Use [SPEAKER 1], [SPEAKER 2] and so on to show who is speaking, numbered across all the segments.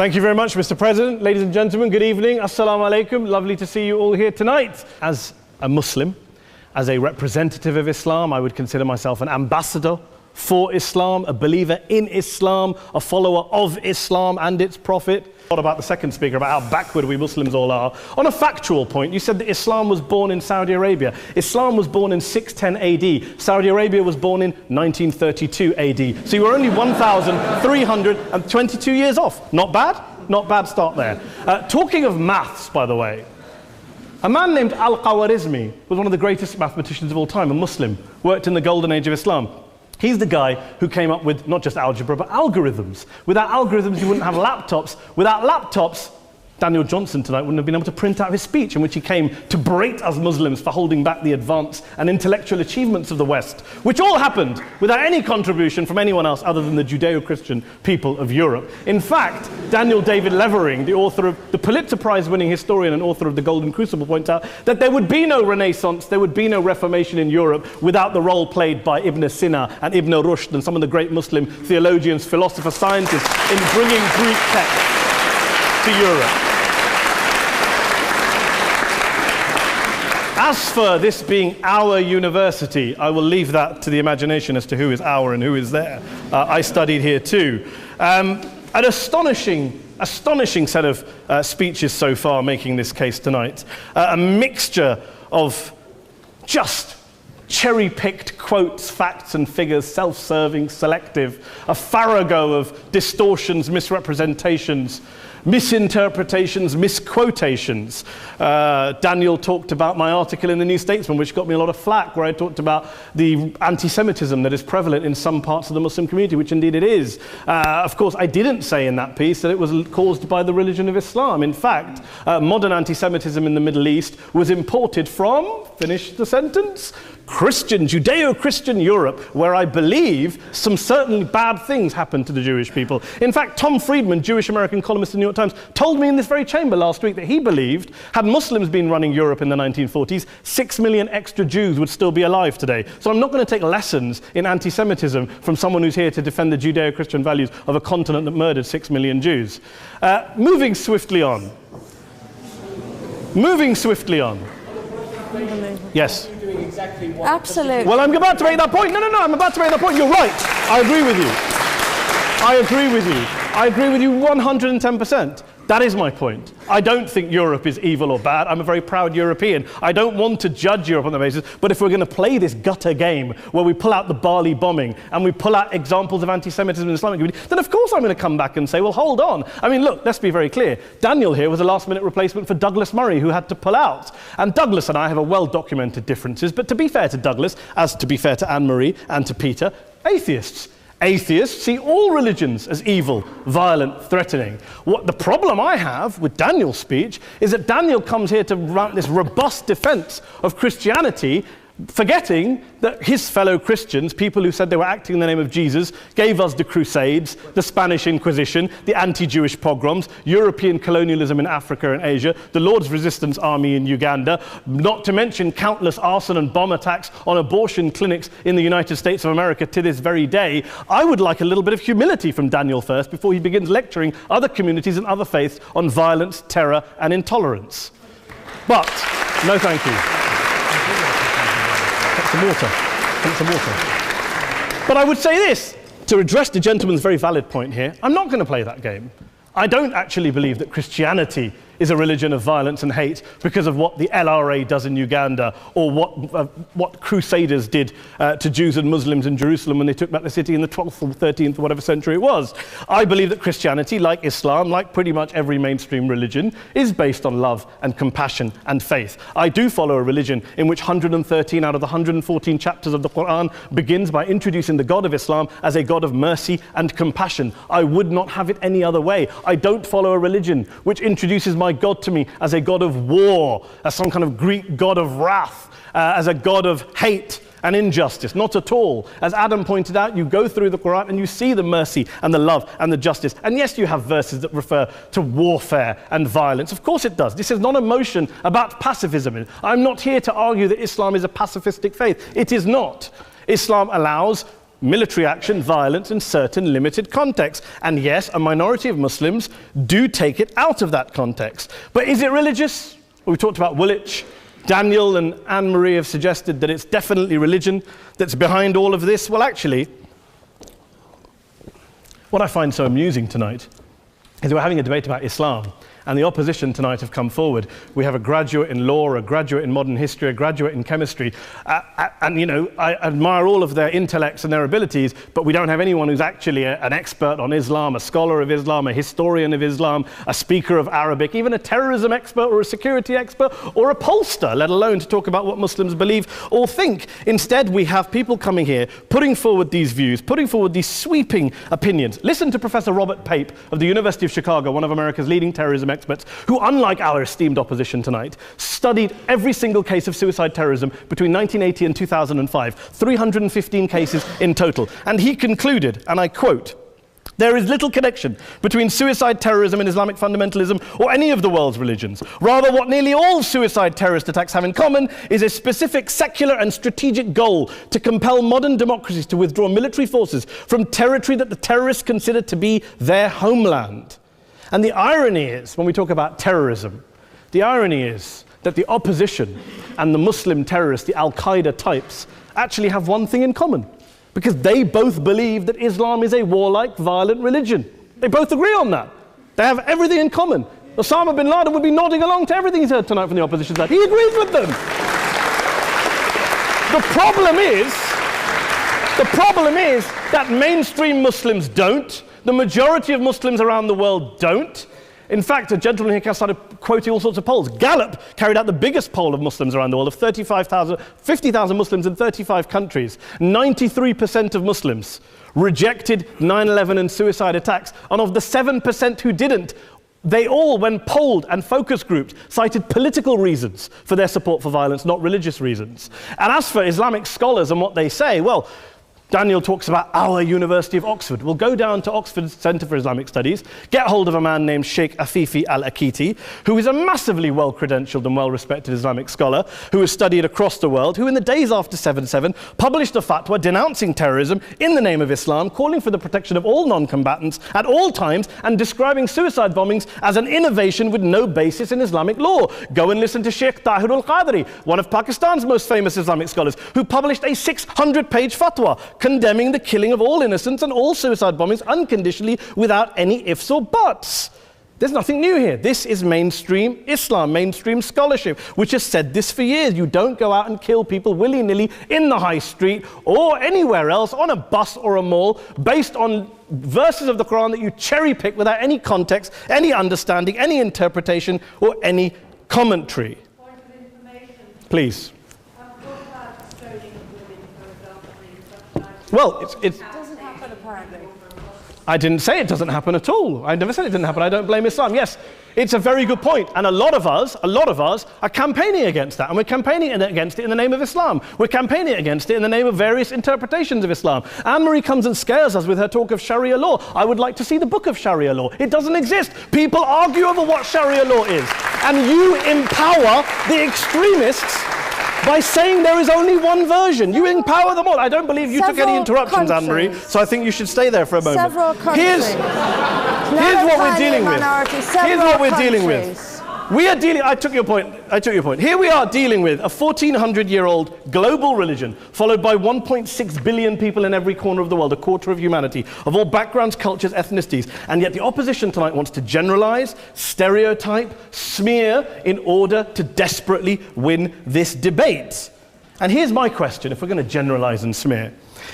[SPEAKER 1] Thank you very much, Mr. President. Ladies and gentlemen, good evening. Assalamu alaikum. Lovely to see you all here tonight. As a Muslim, as a representative of Islam, I would consider myself an ambassador for Islam, a believer in Islam, a follower of Islam and its prophet. What about the second speaker, about how backward we Muslims all are? On a factual point, you said that Islam was born in Saudi Arabia. Islam was born in 610 AD. Saudi Arabia was born in 1932 AD. So you were only 1,322 years off. Not bad? Not bad start there. Talking of maths, by the way, a man named Al-Khawarizmi was one of the greatest mathematicians of all time, a Muslim, worked in the golden age of Islam. He's the guy who came up with not just algebra, but algorithms. Without algorithms, you wouldn't have laptops. Without laptops, Daniel Johnson tonight wouldn't have been able to print out his speech in which he came to berate us Muslims for holding back the advance and intellectual achievements of the West, which all happened without any contribution from anyone else other than the Judeo-Christian people of Europe. In fact, Daniel David Levering, the author of the Pulitzer Prize-winning historian and author of The Golden Crucible, points out that there would be no Renaissance, there would be no Reformation in Europe without the role played by Ibn Sina and Ibn Rushd and some of the great Muslim theologians, philosophers, scientists in bringing Greek texts to Europe. As for this being our university, I will leave that to the imagination as to who is our and who is there. I studied here too. An astonishing set of speeches so far making this case tonight. A mixture of just cherry-picked quotes, facts and figures, self-serving, selective, a farrago of distortions, misrepresentations, misinterpretations, misquotations. Daniel talked about my article in the New Statesman, which got me a lot of flack, where I talked about the anti-Semitism that is prevalent in some parts of the Muslim community, which indeed it is. Of course, I didn't say in that piece that it was caused by the religion of Islam. In fact, modern anti-Semitism in the Middle East was imported from, finish the sentence, Christian, Judeo-Christian Europe, where I believe some certainly bad things happened to the Jewish people. In fact, Tom Friedman, Jewish-American columnist in the New York Times, told me in this very chamber last week that he believed, had Muslims been running Europe in the 1940s, 6 million extra Jews would still be alive today. So I'm not going to take lessons in anti-Semitism from someone who's here to defend the Judeo-Christian values of a continent that murdered 6 million Jews. Moving swiftly on. Yes.
[SPEAKER 2] Absolutely.
[SPEAKER 1] Well, I'm about to make that point. No, I'm about to make that point. You're right. I agree with you 110%. That is my point. I don't think Europe is evil or bad. I'm a very proud European. I don't want to judge Europe on that basis, but if we're going to play this gutter game where we pull out the Bali bombing and we pull out examples of anti-Semitism in the Islamic community, then of course I'm going to come back and say, well, hold on. I mean, look, let's be very clear. Daniel here was a last-minute replacement for Douglas Murray, who had to pull out. And Douglas and I have a well-documented differences, but to be fair to Douglas, as to be fair to Anne-Marie and to Peter, atheists. Atheists see all religions as evil, violent, threatening. What the problem I have with Daniel's speech is that Daniel comes here to run this robust defense of Christianity, forgetting that his fellow Christians, people who said they were acting in the name of Jesus, gave us the Crusades, the Spanish Inquisition, the anti-Jewish pogroms, European colonialism in Africa and Asia, the Lord's Resistance Army in Uganda, not to mention countless arson and bomb attacks on abortion clinics in the United States of America to this very day. I would like a little bit of humility from Daniel first before he begins lecturing other communities and other faiths on violence, terror, and intolerance. But, no thank you. Some water. But I would say this, to address the gentleman's very valid point here, I'm not going to play that game. I don't actually believe that Christianity is a religion of violence and hate because of what the LRA does in Uganda or what Crusaders did to Jews and Muslims in Jerusalem when they took back the city in the 12th or 13th or whatever century it was. I believe that Christianity, like Islam, like pretty much every mainstream religion, is based on love and compassion and faith. I do follow a religion in which 113 out of the 114 chapters of the Quran begins by introducing the God of Islam as a God of mercy and compassion. I would not have it any other way. I don't follow a religion which introduces my God to me as a God of war, as some kind of Greek God of wrath, as a God of hate and injustice. Not at all. As Adam pointed out, you go through the Quran and you see the mercy and the love and the justice. And yes, you have verses that refer to warfare and violence. Of course it does. This is not a motion about pacifism. I'm not here to argue that Islam is a pacifistic faith. It is not. Islam allows military action, violence in certain limited contexts. And yes, a minority of Muslims do take it out of that context. But is it religious? Well, we talked about Woolwich. Daniel and Anne-Marie have suggested that it's definitely religion that's behind all of this. Well, actually, what I find so amusing tonight is we're having a debate about Islam, and the opposition tonight have come forward. We have a graduate in law, a graduate in modern history, a graduate in chemistry, and you know, I admire all of their intellects and their abilities, but we don't have anyone who's actually an expert on Islam, a scholar of Islam, a historian of Islam, a speaker of Arabic, even a terrorism expert or a security expert or a pollster, let alone to talk about what Muslims believe or think. Instead, we have people coming here, putting forward these views, putting forward these sweeping opinions. Listen to Professor Robert Pape of the University of Chicago, one of America's leading terrorism experts, who, unlike our esteemed opposition tonight, studied every single case of suicide terrorism between 1980 and 2005, 315 cases in total. And he concluded, and I quote, "There is little connection between suicide terrorism and Islamic fundamentalism or any of the world's religions. Rather, what nearly all suicide terrorist attacks have in common is a specific secular and strategic goal to compel modern democracies to withdraw military forces from territory that the terrorists consider to be their homeland." And the irony is, when we talk about terrorism, the irony is that the opposition and the Muslim terrorists, the Al-Qaeda types, actually have one thing in common, because they both believe that Islam is a warlike, violent religion. They both agree on that. They have everything in common. Osama bin Laden would be nodding along to everything he's heard tonight from the opposition side. He agrees with them. The problem is that mainstream Muslims don't. The majority of Muslims around the world don't. In fact, a gentleman here started quoting all sorts of polls. Gallup carried out the biggest poll of Muslims around the world, of 50,000 Muslims in 35 countries. 93% of Muslims rejected 9/11 and suicide attacks. And of the 7% who didn't, they all, when polled and focus grouped, cited political reasons for their support for violence, not religious reasons. And as for Islamic scholars and what they say, well, Daniel talks about our University of Oxford. We'll go down to Oxford Centre for Islamic Studies, get hold of a man named Sheikh Afifi al-Akiti, who is a massively well-credentialed and well-respected Islamic scholar who has studied across the world, who in the days after 7/7 published a fatwa denouncing terrorism in the name of Islam, calling for the protection of all non-combatants at all times, and describing suicide bombings as an innovation with no basis in Islamic law. Go and listen to Sheikh Tahir al-Qadri, one of Pakistan's most famous Islamic scholars, who published a 600-page fatwa condemning the killing of all innocents and all suicide bombings unconditionally without any ifs or buts. There's nothing new here. This is mainstream Islam, mainstream scholarship, which has said this for years. You don't go out and kill people willy-nilly in the high street or anywhere else, on a bus or a mall, based on verses of the Quran that you cherry-pick without any context, any understanding, any interpretation, or any commentary.
[SPEAKER 2] Point of information.
[SPEAKER 1] Please.
[SPEAKER 2] Well,
[SPEAKER 1] it
[SPEAKER 2] doesn't happen apparently.
[SPEAKER 1] I didn't say it doesn't happen at all. I never said it didn't happen. I don't blame Islam. Yes, it's a very good point. And a lot of us are campaigning against that. And we're campaigning against it in the name of Islam. We're campaigning against it in the name of various interpretations of Islam. Anne-Marie comes and scares us with her talk of Sharia law. I would like to see the book of Sharia law. It doesn't exist. People argue over what Sharia law is. And you empower the extremists by saying there is only one version. You empower them all. I don't believe you took any interruptions, Anne-Marie, so I think you should stay there for a moment.
[SPEAKER 2] Several countries.
[SPEAKER 1] Here's what we're dealing with. Here's what we're dealing with. I took your point. Here we are dealing with a 1,400-year-old global religion, followed by 1.6 billion people in every corner of the world, a quarter of humanity, of all backgrounds, cultures, ethnicities. And yet the opposition tonight wants to generalize, stereotype, smear in order to desperately win this debate. And here's my question, if we're going to generalize and smear.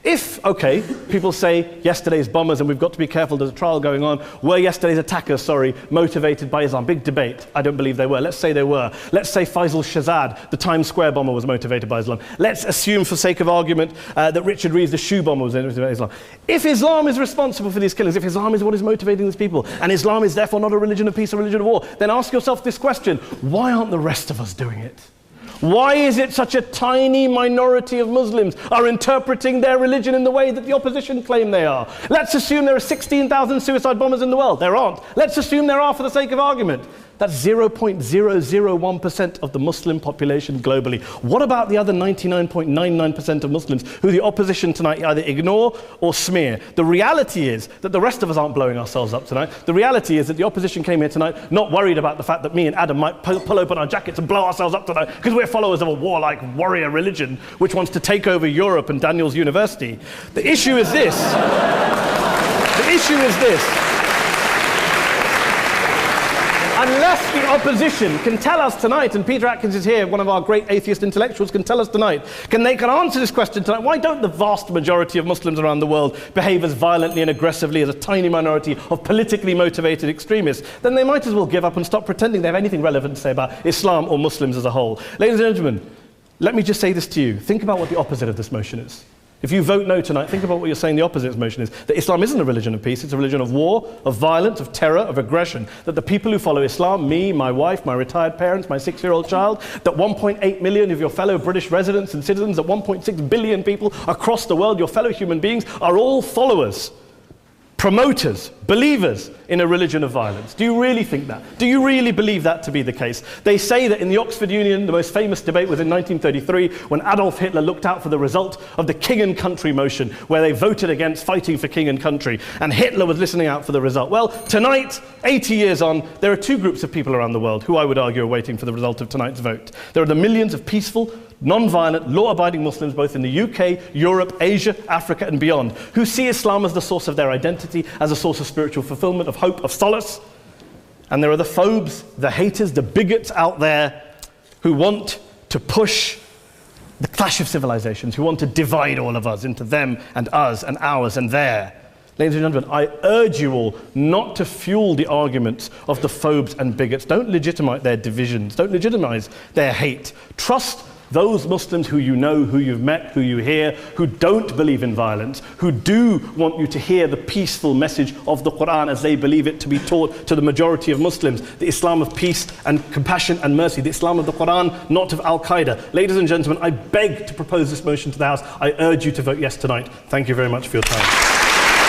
[SPEAKER 1] If, okay, people say yesterday's bombers, and we've got to be careful, there's a trial going on, were yesterday's attackers, motivated by Islam? Big debate. I don't believe they were. Let's say they were. Let's say Faisal Shahzad, the Times Square bomber, was motivated by Islam. Let's assume, for sake of argument, that Richard Reeves, the shoe bomber, was motivated by Islam. If Islam is responsible for these killings, if Islam is what is motivating these people, and Islam is therefore not a religion of peace, a religion of war, then ask yourself this question: why aren't the rest of us doing it? Why is it such a tiny minority of Muslims are interpreting their religion in the way that the opposition claim they are? Let's assume there are 16,000 suicide bombers in the world. There aren't. Let's assume there are for the sake of argument. That's 0.001% of the Muslim population globally. What about the other 99.99% of Muslims who the opposition tonight either ignore or smear? The reality is that the rest of us aren't blowing ourselves up tonight. The reality is that the opposition came here tonight not worried about the fact that me and Adam might pull open our jackets and blow ourselves up tonight because we're followers of a warlike warrior religion which wants to take over Europe and Daniel's university. The issue is this. The issue is this. Unless the opposition can tell us tonight, and Peter Atkins is here, one of our great atheist intellectuals, can tell us tonight, can answer this question tonight, why don't the vast majority of Muslims around the world behave as violently and aggressively as a tiny minority of politically motivated extremists? Then they might as well give up and stop pretending they have anything relevant to say about Islam or Muslims as a whole. Ladies and gentlemen, let me just say this to you. Think about what the opposite of this motion is. If you vote no tonight, think about what you're saying the opposite of this motion is. That Islam isn't a religion of peace, it's a religion of war, of violence, of terror, of aggression. That the people who follow Islam, me, my wife, my retired parents, my 6-year-old child, that 1.8 million of your fellow British residents and citizens, that 1.6 billion people across the world, your fellow human beings, are all followers, promoters, believers in a religion of violence. Do you really think that? Do you really believe that to be the case? They say that in the Oxford Union, the most famous debate was in 1933 when Adolf Hitler looked out for the result of the King and Country motion, where they voted against fighting for King and Country, and Hitler was listening out for the result. Well, tonight, 80 years on, there are two groups of people around the world who I would argue are waiting for the result of tonight's vote. There are the millions of peaceful, non-violent, law-abiding Muslims both in the UK, Europe, Asia, Africa and beyond, who see Islam as the source of their identity, as a source of spiritual fulfillment, of hope, of solace. And there are the phobes, the haters, the bigots out there who want to push the clash of civilizations, who want to divide all of us into them and us and ours and their. Ladies and gentlemen, I urge you all not to fuel the arguments of the phobes and bigots. Don't legitimize their divisions. Don't legitimize their hate. Trust those Muslims who you know, who you've met, who you hear, who don't believe in violence, who do want you to hear the peaceful message of the Quran as they believe it to be taught to the majority of Muslims, the Islam of peace and compassion and mercy, the Islam of the Quran, not of Al-Qaeda. Ladies and gentlemen, I beg to propose this motion to the House. I urge you to vote yes tonight. Thank you very much for your time.